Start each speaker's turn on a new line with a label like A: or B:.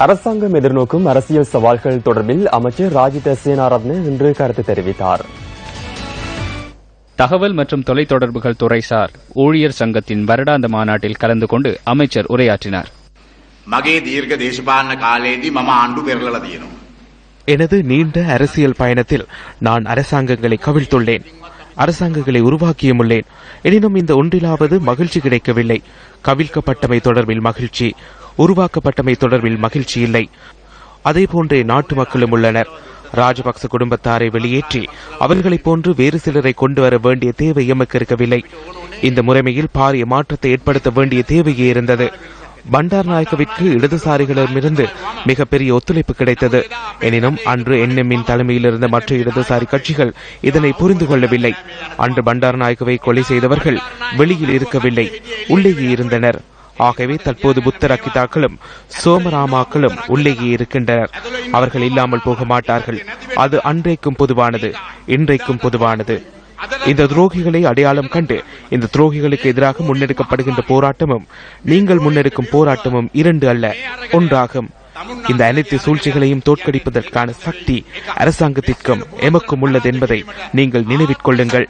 A: அரசாங்கம் எதிர்நோக்கும் அரசியல் சவால்கள் தொடர்பில் அமைச்சர் ராஜித சேனாரத்ன இன்று கருத்து தெரிவித்தார்.
B: தகவல் மற்றும் தொலைத்தொடர்புகள் துறைசார் ஊழியர் சங்கத்தின் வருடாந்த மாநாட்டில் கலந்து கொண்டு அமைச்சர் உரையாற்றினார்.
C: எனது நீண்ட அரசியல் பயணத்தில் நான் அரசாங்கங்களை கவிழ்த்துள்ளேன், அரசாங்கங்களை உருவாக்கியும் உள்ளேன். எனினும் இந்த ஒன்றிலாவது மகிழ்ச்சி கிடைக்கவில்லை. கவிழ்க்கப்பட்டமை தொடர்பில் மகிழ்ச்சி, உருவாக்கப்பட்டமை தொடர்பில் மகிழ்ச்சி இல்லை. அதேபோன்றே நாட்டு மக்களும் உள்ளனர். ராஜபக்ச குடும்பத்தாரை வெளியேற்றி அவர்களைப் போன்று வேறு சிலரை கொண்டு வர வேண்டிய தேவை எமக்கு இருக்கவில்லை. இந்த முறைமையில் பாரிய மாற்றத்தை ஏற்படுத்த வேண்டிய தேவையே இருந்தது. பண்டார்நாயக்கவிற்கு இடதுசாரிகளிடமிருந்து மிகப்பெரிய ஒத்துழைப்பு கிடைத்தது. எனினும் அன்று என்எம்மின் தலைமையில் இருந்த மற்ற இடதுசாரி கட்சிகள் இதனை புரிந்து கொள்ளவில்லை. அன்று பண்டார்நாயக்கவை கொலை செய்தவர்கள் வெளியில் இருக்கவில்லை, உள்ளேயே இருந்தனர். ஆகவே தற்போது புத்த ரக்கிதாக்களும் சோமராமாக்களும் உள்ளேயே இருக்கின்றனர். அவர்கள் இல்லாமல் போக மாட்டார்கள். அது அன்றைக்கும் பொதுவானது, இன்றைக்கும் பொதுவானது. இந்த துரோகிகளை அடையாளம் கண்டு இந்த துரோகிகளுக்கு எதிராக முன்னெடுக்கப்படுகின்ற போராட்டமும் நீங்கள் முன்னெடுக்கும் போராட்டமும் இரண்டு அல்ல, ஒன்றாகும். இந்த அனைத்து சூழ்ச்சிகளையும் தோற்கடிப்பதற்கான சக்தி அரசாங்கத்திற்கும் எமக்கும் உள்ளது என்பதை நீங்கள் நினைவிற்கொள்ளுங்கள்.